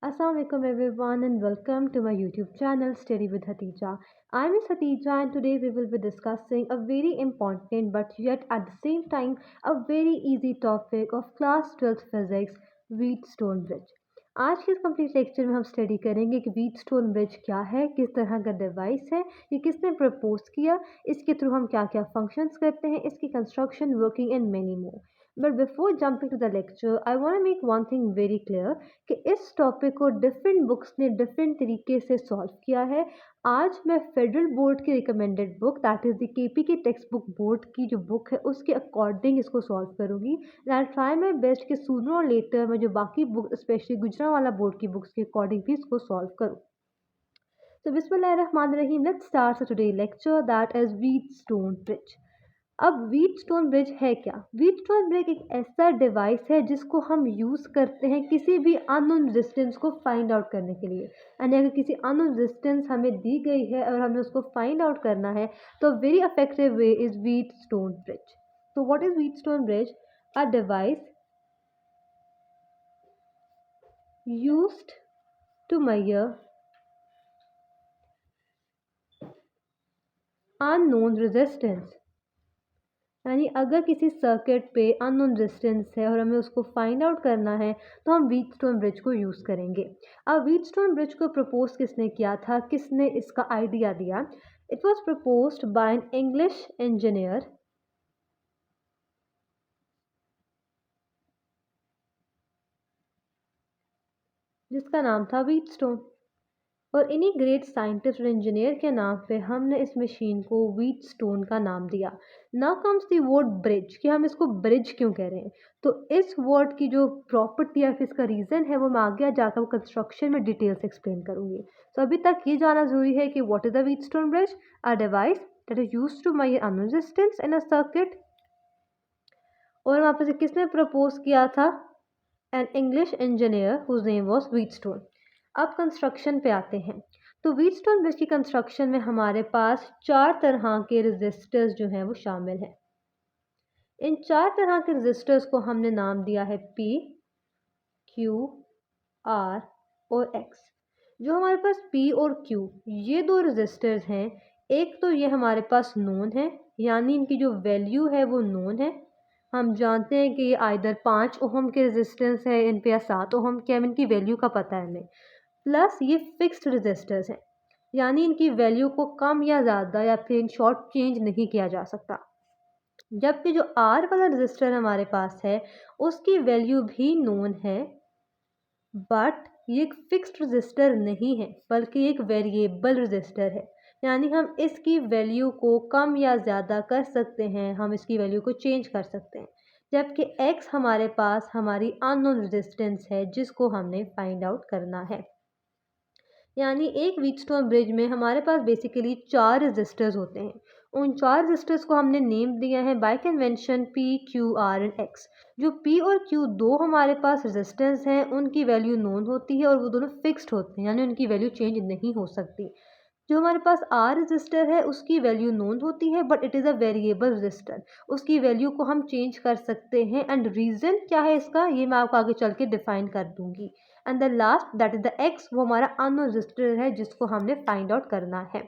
Assalamualaikum everyone and welcome to my YouTube channel Study with Hatija. I'm Miss Hatija and today we will be discussing a very important but yet at the same time a very easy topic of class 12th physics Wheatstone Bridge. आज के इस complete lecture में हम study करेंगे कि Wheatstone bridge क्या है, किस तरह का डिवाइस है, ये किसने प्रपोज किया, इसके थ्रू हम क्या क्या फंक्शंस करते हैं, इसकी construction, working and many more. But before jumping to the lecture I want to make one thing very clear कि इस टॉपिक को डिफरेंट बुक्स ने डिफरेंट तरीके से सॉल्व किया है. आज मैं फेडरल बोर्ड की recommended book that is the KP की टेक्स्ट बुक बोर्ड की जो बुक है उसके अकॉर्डिंग इसको सॉल्व करूँगी. आई ट्राई माई बेस्ट कि सूनर और लेटर मैं जो बाकी बुक स्पेशली गुजरांवाला बोर्ड की बुक्स के अकॉर्डिंग भी इसको सॉल्व करूँ. So Bismillahirrahmanirrahim, let's start today's lecture that is Wheatstone Bridge. अब व्हीटस्टोन ब्रिज है क्या? व्हीटस्टोन ब्रिज एक ऐसा डिवाइस है जिसको हम यूज़ करते हैं किसी भी अननोन रेजिस्टेंस को फाइंड आउट करने के लिए. यानी अगर किसी अननोन रेजिस्टेंस हमें दी गई है और हमें उसको फाइंड आउट करना है तो very effective way is Wheatstone bridge. तो what is Wheatstone bridge? A device used to measure unknown resistance. यानी अगर किसी सर्किट पे अननोन रेजिस्टेंस है और हमें उसको फाइंड आउट करना है तो हम व्हीटस्टोन ब्रिज को यूज़ करेंगे. अब व्हीटस्टोन ब्रिज को प्रपोज किसने किया था, किसने इसका आइडिया दिया? It was proposed by N English engineer जिसका नाम था व्हीटस्टोन. और इन्हीं ग्रेट साइंटिस्ट और इंजीनियर के नाम पे हमने इस मशीन को व्हीटस्टोन का नाम दिया. Now comes the word bridge कि हम इसको ब्रिज क्यों कह रहे हैं. तो इस वर्ड की जो प्रॉपर्टी या फिर इसका रीज़न है वो मैं आगे जाकर कंस्ट्रक्शन में डिटेल से एक्सप्लेन करूँगी. तो अभी तक ये जानना ज़रूरी है कि what is the Wheatstone bridge? A device that is used to measure unknown resistance in a circuit. और वहाँ पर से किसने प्रपोज किया था? An English engineer whose name was Wheatstone. अब कंस्ट्रक्शन पे आते हैं. तो व्हीटस्टोन ब्रिज की कंस्ट्रक्शन में हमारे पास 4 तरह के रेजिस्टर्स जो हैं वो शामिल हैं. इन 4 तरह के रेजिस्टर्स को हमने नाम दिया है P, Q, R और X. जो हमारे पास P और Q ये दो रेजिस्टर्स हैं, एक तो ये हमारे पास नोन है यानी इनकी जो वैल्यू है वो नोन है. हम जानते हैं कि ये आइदर 5 ओहम के रेजिस्टेंस है इन पे या 7 ओहम के, हमें इनकी वैल्यू का पता है हमें. प्लस ये फिक्स्ड रेजिस्टर्स हैं यानी इनकी वैल्यू को कम या ज़्यादा या फिर इन शॉर्ट चेंज नहीं किया जा सकता. जबकि जो आर वाला रजिस्टर हमारे पास है उसकी वैल्यू भी नोन है बट ये एक फिक्स्ड रजिस्टर नहीं है बल्कि एक वेरिएबल रजिस्टर है. यानी हम इसकी वैल्यू को कम या ज़्यादा कर सकते हैं, हम इसकी वैल्यू को चेंज कर सकते हैं. जबकि x हमारे पास हमारी अननोन रेजिस्टेंस है जिसको हमने फाइंड आउट करना है. यानी एक व्हीटस्टोन ब्रिज में हमारे पास बेसिकली 4 रेजिस्टर्स होते हैं. उन 4 रेजिस्टर्स को हमने नेम दिया है bye convention P, Q, R and X. जो P और Q दो हमारे पास रेजिस्टेंस हैं उनकी वैल्यू नोन होती है और वो दोनों फिक्स्ड होते हैं यानी उनकी वैल्यू चेंज नहीं हो सकती. जो हमारे पास R रजिस्टर है उसकी वैल्यू नोन होती है but it is a variable resistor, उसकी वैल्यू को हम चेंज कर सकते हैं. एंड रीज़न क्या है इसका ये मैं आपको आगे चल के डिफाइन कर दूंगी. And the last that is the x, वो हमारा अननोन रजिस्टर है जिसको हमने फाइंड आउट करना है.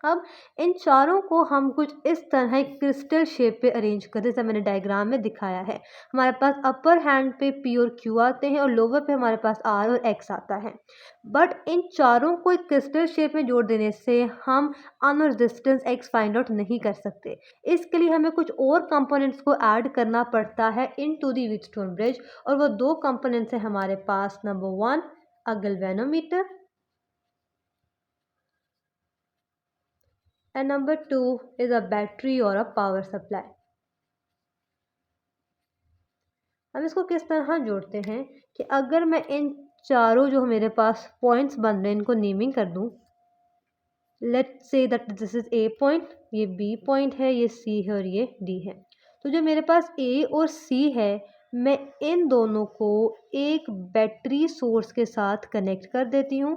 अब इन चारों को हम कुछ इस तरह एक क्रिस्टल शेप पे अरेंज करते हैं जैसा मैंने डायग्राम में दिखाया है. हमारे पास अपर हैंड पे P और Q आते हैं और लोअर पे हमारे पास R और X आता है. बट इन चारों को एक क्रिस्टल शेप में जोड़ देने से हम unknown resistance X find out नहीं कर सकते. इसके लिए हमें कुछ और कंपोनेंट्स को ऐड करना पड़ता है इनटू द व्हीटस्टोन ब्रिज. और वो दो कंपोनेंट्स हैं हमारे पास. Number 1 a galvanometer and number 2 is a battery or a power supply. हम इसको किस तरह जोड़ते हैं कि अगर मैं इन चारों जो मेरे पास पॉइंट्स बन रहे हैं इनको नेमिंग कर दूं. Let's say that this is A point, ये B पॉइंट है, ये C है और ये D है. तो जो मेरे पास A और C है मैं इन दोनों को एक बैटरी सोर्स के साथ कनेक्ट कर देती हूँ.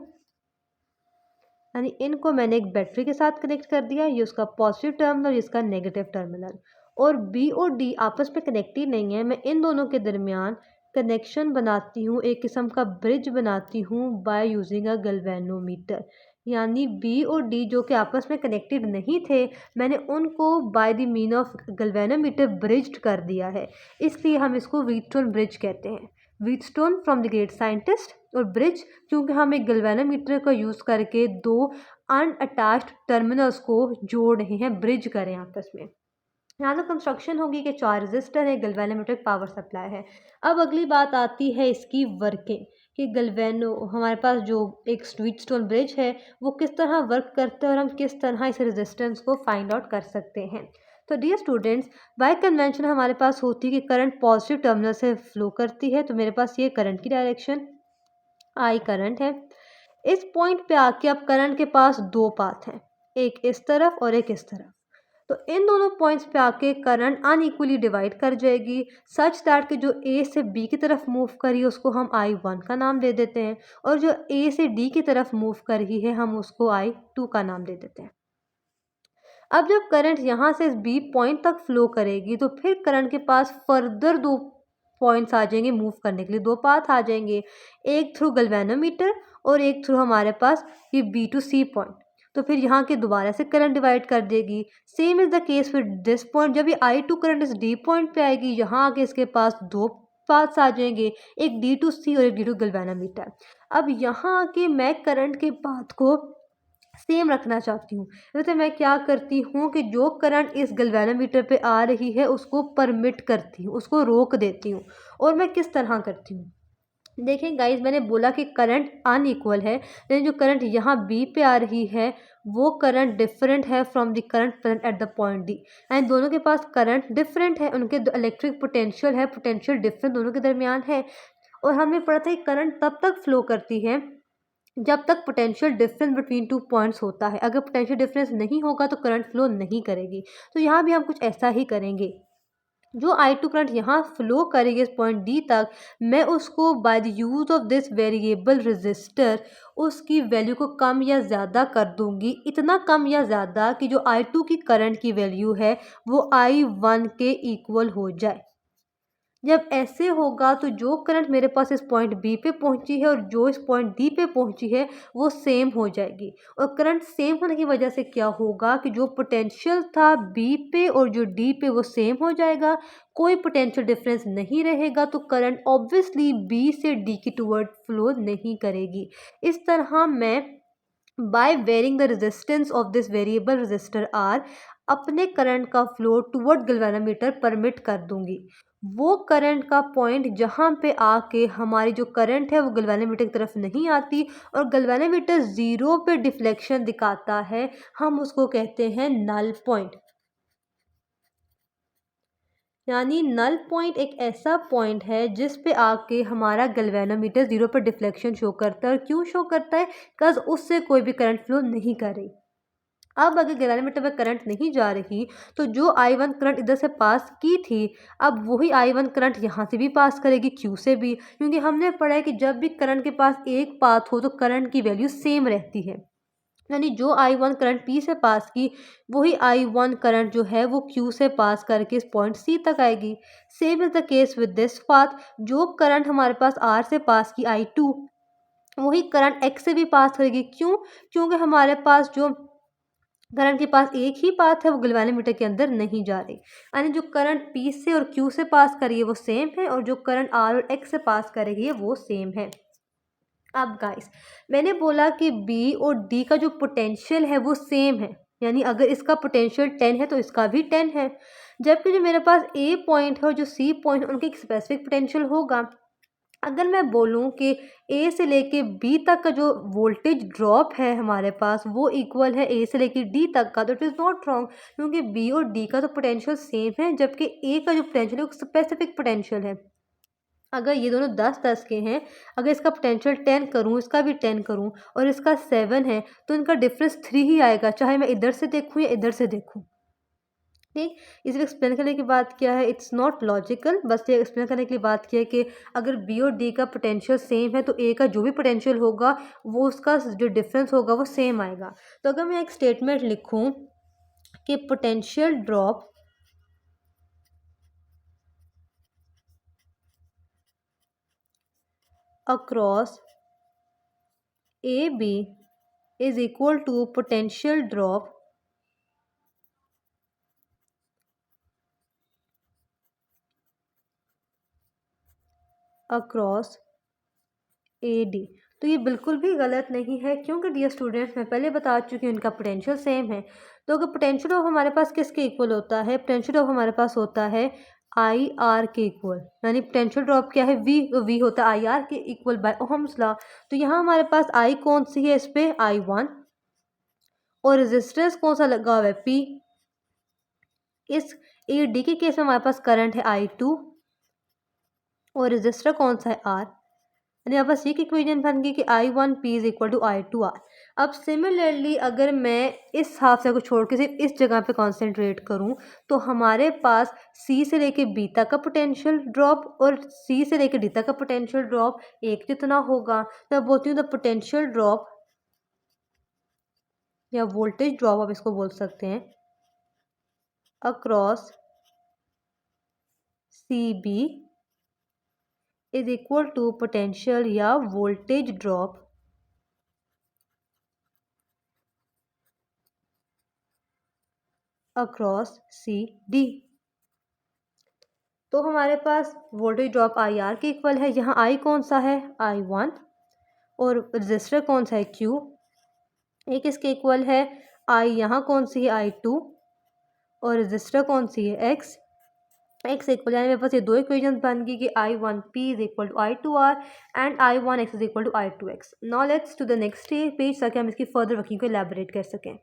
यानी इनको मैंने एक बैटरी के साथ कनेक्ट कर दिया, ये उसका पॉजिटिव टर्मिनल ये इसका नेगेटिव टर्मिनल. और B और D आपस में कनेक्ट ही नहीं है, मैं इन दोनों के दरमियान कनेक्शन बनाती हूँ, एक किस्म का ब्रिज बनाती हूँ बाय यूजिंग अ गैल्वेनोमीटर। यानी बी और डी जो कि आपस में कनेक्टेड नहीं थे, मैंने उनको by the mean of galvanometer bridged कर दिया है, इसलिए हम इसको व्हीटस्टोन ब्रिज कहते हैं। Wheatstone from the great scientist, और ब्रिज क्योंकि हम एक गैल्वेनोमीटर का यूज़ करके दो अनअटैच्ड टर्मिनल्स को जोड़ रहे हैं, ब्रिज करें आपस में। यहाँ तो कंस्ट्रक्शन होगी कि 4 रजिस्टर है, गैल्वेनोमीटर पावर सप्लाई है। अब अगली बात आती है इसकी वर्किंग, कि गैल्वेनो हमारे पास जो एक व्हीटस्टोन ब्रिज है वो किस तरह वर्क करता है और हम किस तरह इस रेजिस्टेंस को फाइंड आउट कर सकते हैं। तो डियर स्टूडेंट्स, बाय कन्वेंशन हमारे पास होती है कि करंट पॉजिटिव टर्मिनल से फ्लो करती है, तो मेरे पास ये करंट की डायरेक्शन आई करंट है। इस पॉइंट पे आके अब करंट के पास दो पाथ हैं, एक इस तरफ और एक इस तरफ। तो इन दोनों पॉइंट्स पे आके करंट अनइक्वली डिवाइड कर जाएगी, सच दैट कि जो ए से बी की तरफ मूव करी है उसको हम I1 का नाम दे देते हैं, और जो ए से डी की तरफ मूव कर रही है हम उसको I2 का नाम दे देते हैं। अब जब करंट यहाँ से इस बी पॉइंट तक फ्लो करेगी तो फिर करंट के पास फर्दर दो पॉइंट्स आ जाएंगे मूव करने के लिए, दो पाथ आ जाएंगे, एक थ्रू गैल्वेनोमीटर और एक थ्रू हमारे पास ये बी टू सी पॉइंट। तो फिर यहाँ के दोबारा से करंट डिवाइड कर देगी। Same is the case with this point, जब ये I2 करंट इस डी पॉइंट पे आएगी, यहाँ आके इसके पास दो पाथ्स आ जाएंगे, एक डी टू सी और एक डी टू गैल्वेनोमीटर। अब यहाँ आके मैं करंट के पाथ को सेम रखना चाहती हूँ, वैसे मैं क्या करती हूँ कि जो करंट इस गैल्वेनोमीटर पे आ रही है उसको परमिट करती हूँ, उसको रोक देती हूँ। और मैं किस तरह करती हूँ, देखें गाइज, मैंने बोला कि करंट अनइक्वल है, लेकिन जो करंट यहाँ बी पे आ रही है वो करंट डिफरेंट है from the current present at the point D. And दोनों के पास करंट डिफरेंट है, उनके इलेक्ट्रिक पोटेंशियल है, पोटेंशियल डिफरेंस दोनों के दरमियान है। और हमने पढ़ा था कि करंट तब तक फ्लो करती है जब तक potential difference between two points होता है। अगर पोटेंशियल डिफरेंस नहीं होगा तो करंट फ्लो नहीं करेगी। तो यहाँ भी हम कुछ ऐसा ही करेंगे, जो I2 करंट यहाँ फ्लो करेगी इस पॉइंट डी तक, मैं उसको by the use of this variable register उसकी वैल्यू को कम या ज़्यादा कर दूंगी, इतना कम या ज़्यादा कि जो I2 की करंट की वैल्यू है वो I1 के इक्वल हो जाए। जब ऐसे होगा तो जो करंट मेरे पास इस पॉइंट बी पे पहुंची है और जो इस पॉइंट डी पे पहुंची है वो सेम हो जाएगी। और करंट सेम होने की वजह से क्या होगा कि जो पोटेंशियल था बी पे और जो डी पे वो सेम हो जाएगा, कोई पोटेंशियल डिफरेंस नहीं रहेगा, तो करंट ऑब्वियसली बी से डी की टुवर्ड फ्लो नहीं करेगी। इस तरह मैं by varying the resistance of this variable register R अपने करंट का फ्लो टुवर्ड गैल्वेनोमीटर परमिट कर दूंगी। वो करंट का पॉइंट जहाँ पे आके हमारी जो करंट है वो गैल्वेनोमीटर की तरफ नहीं आती और गैल्वेनोमीटर ज़ीरो पे डिफ्लेक्शन दिखाता है, हम उसको कहते हैं नल पॉइंट। यानी नल पॉइंट एक ऐसा पॉइंट है जिस पे आके हमारा गैल्वेनोमीटर ज़ीरो पर डिफ्लेक्शन शो करता है। और क्यों शो करता है? बिकॉज उससे कोई भी करंट फ्लो नहीं कर रही। अब अगर गैल्वेनोमीटर में करंट नहीं जा रही तो जो I1 करंट इधर से पास की थी, अब वही I1 करंट यहाँ से भी पास करेगी, Q से भी, क्योंकि हमने पढ़ा है कि जब भी करंट के पास एक पाथ हो तो करंट की वैल्यू सेम रहती है। यानी जो I1 करंट P से पास की वही I1 करंट जो है वो Q से पास करके इस पॉइंट C तक आएगी। Same is the case with this path, जो करंट हमारे पास R से पास की I2 वही करंट X से भी पास करेगी। क्यों? क्योंकि हमारे पास जो करंट के पास एक ही पाथ है वो गैल्वेनोमीटर के अंदर नहीं जा रही। यानी जो करंट P से और Q से पास करिए वो सेम है और जो करंट R और X से पास करेगी वो सेम है। अब गाइस, मैंने बोला कि B और D का जो पोटेंशियल है वो सेम है, यानी अगर इसका पोटेंशियल 10 है तो इसका भी 10 है। जबकि जो मेरे पास A पॉइंट है और जो C पॉइंट है उनके एक स्पेसिफिक पोटेंशियल होगा। अगर मैं बोलूं कि A से लेके B तक का जो वोल्टेज ड्रॉप है हमारे पास वो इक्वल है A से लेके D तक का, तो इट इज़ नॉट रॉन्ग, क्योंकि B और D का तो पोटेंशियल सेम है, जबकि A का जो पोटेंशियल है वो स्पेसिफिक पोटेंशियल है। अगर ये दोनों 10-10 के हैं, अगर इसका पोटेंशियल 10 करूँ, इसका भी 10 करूँ और इसका 7 है, तो इनका डिफरेंस 3 ही आएगा, चाहे मैं इधर से देखूँ या इधर से देखूँ। ठीक, इसे एक्सप्लेन करने की बात क्या है, इट्स नॉट लॉजिकल, बस ये एक्सप्लेन करने के लिए बात किया है कि अगर बी और डी का पोटेंशियल सेम है तो ए का जो भी पोटेंशियल होगा वो उसका जो डिफरेंस होगा वो सेम आएगा। तो अगर मैं एक स्टेटमेंट लिखूँ कि potential drop across AB is equal to potential drop across AD। तो ये बिल्कुल भी गलत नहीं है, क्योंकि डियर स्टूडेंट्स मैं पहले बता चुकी हूँ इनका पोटेंशियल सेम है। तो अगर पोटेंशियल ऑफ हमारे पास किसके इक्वल होता है, पोटेंशियल ऑफ हमारे पास होता है आई आर के इक्वल, यानी पोटेंशियल ड्रॉप क्या है, वी, वी होता है आई आर के इक्वल बाय ओहम्स लॉ। तो यहाँ हमारे पास आई कौन सी है, इस पे I1, और रेजिस्टेंस कौन सा लगा हुआ है, P। इस ए डी के केस में हमारे पास करंट है I2 और रेजिस्टर कौन सा है R। यानी यहाँ बस ये इक्वेशन बन गई कि I1P is equal to I2R। अब सिमिलरली अगर मैं इस हाफ को छोड़ के सिर्फ इस जगह पे कॉन्सेंट्रेट करूँ, तो हमारे पास C से लेके B तक का पोटेंशियल ड्रॉप और C से लेके D तक का पोटेंशियल ड्रॉप एक जितना होगा। तो अब बोलती हूँ द पोटेंशियल ड्रॉप या वोल्टेज ड्रॉप आप इसको बोल सकते हैं across CB is equal to potential या वोल्टेज ड्रॉप अक्रॉस CD। तो हमारे पास वोल्टेज ड्रॉप IR के इक्वल है। यहाँ I कौन सा है, I1, और रजिस्टर कौन सा है, Q। एक इसके इक्वल है I, यहाँ कौन सी है, I2, और रजिस्टर कौन सी है, X। X इक्वल, यानी मेरे पास ये दो इक्वेशन बन गई कि I1P is equal to I2R and I1X is equal to I2X। Now let's to the next page ताकि हम इसकी फर्दर वर्किंग को एलैबोरेट कर सकें।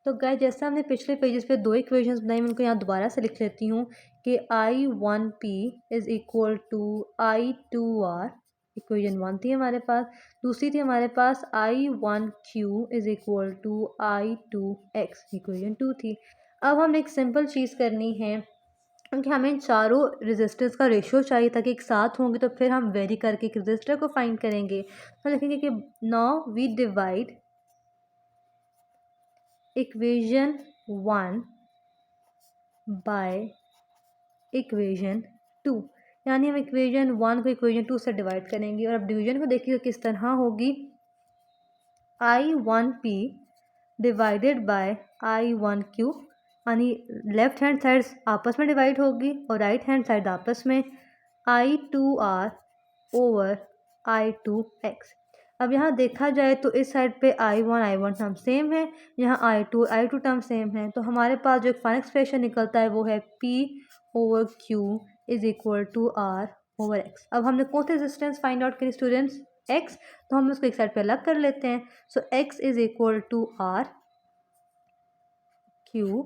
तो गाइस जैसा हमने पिछले पेजेस पे दो इक्वेशंस बनाई, मैं उनको यहाँ दोबारा से लिख लेती हूँ कि I1P is equal to I2R, equation 1 थी हमारे पास। दूसरी थी हमारे पास I1Q is equal to I2X, equation 2 थी। अब हमने एक सिंपल चीज़ करनी है, क्योंकि हमें इन चारों रेजिस्टेंस का रेशियो चाहिए ताकि एक साथ होंगे तो फिर हम वेरी करके एक रेजिस्टर को फाइंड करेंगे। तो लिखेंगे कि now we divide equation 1 by equation 2, यानी हम इक्वेशन 1 को इक्वेशन 2 से डिवाइड करेंगे। और अब डिवीजन को देखिए किस तरह होगी, I1P डिवाइडेड बाय I1Q, यानी लेफ्ट हैंड साइड आपस में डिवाइड होगी और राइट हैंड साइड आपस में, I2R ओवर I2X। अब यहाँ देखा जाए तो इस साइड पे I1 टर्म सेम है, यहाँ I2 टर्म सेम है। तो हमारे पास जो एक फाइनल एक्सप्रेशन निकलता है वो है P over Q is equal to R over X। अब हमने कौन सी रेजिस्टेंस फाइंड आउट करी स्टूडेंट्स, X, तो हम उसको एक साइड पे अलग कर लेते हैं। So X is equal to R Q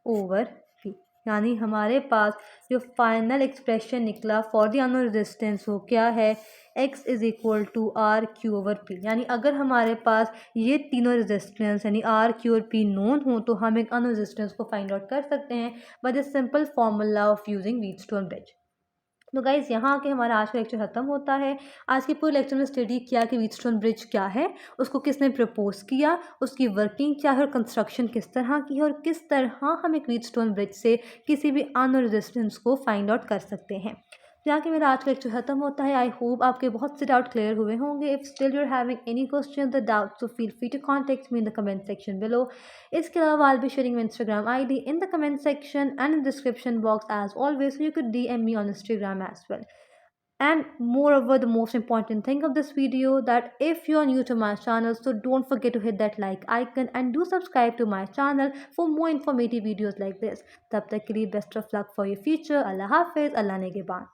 over P, यानी हमारे पास जो फाइनल एक्सप्रेशन निकला फॉर द अननोन रेजिस्टेंस वो क्या है, X is equal to R Q over P। यानी अगर हमारे पास ये तीनों रेजिस्टेंस यानी R Q और P नोन हो तो हम एक अननोन रेजिस्टेंस को फाइंड आउट कर सकते हैं by the simple formula of using Wheatstone bridge. तो गाइज़ यहाँ आके हमारा आज का लेक्चर ख़त्म होता है। आज के पूरे लेक्चर में स्टडी किया कि व्हीटस्टोन ब्रिज क्या है, उसको किसने प्रपोज किया, उसकी वर्किंग क्या है और कंस्ट्रक्शन किस तरह की है, और किस तरह हम एक व्हीटस्टोन ब्रिज से किसी भी अननोन रेजिस्टेंस को फाइंड आउट कर सकते हैं। तो यहाँ के मेरा आज का लेक्चर खत्म होता है। आई होप आपके बहुत से डाउट क्लियर हुए होंगे। If still you are having any question the doubt, so feel free to contact me in the comment section below. इसके अलावा I'll be sharing my Instagram ID in the comment section and in the description box as always, so you could DM me on Instagram as well. And moreover, the most important thing of this video, that if you are new to my channel, so don't forget to hit that like icon and do subscribe to my channel for more informative videos like this. Tab tak ke liye best of luck for your future. Allah Hafiz, Allah Negeban.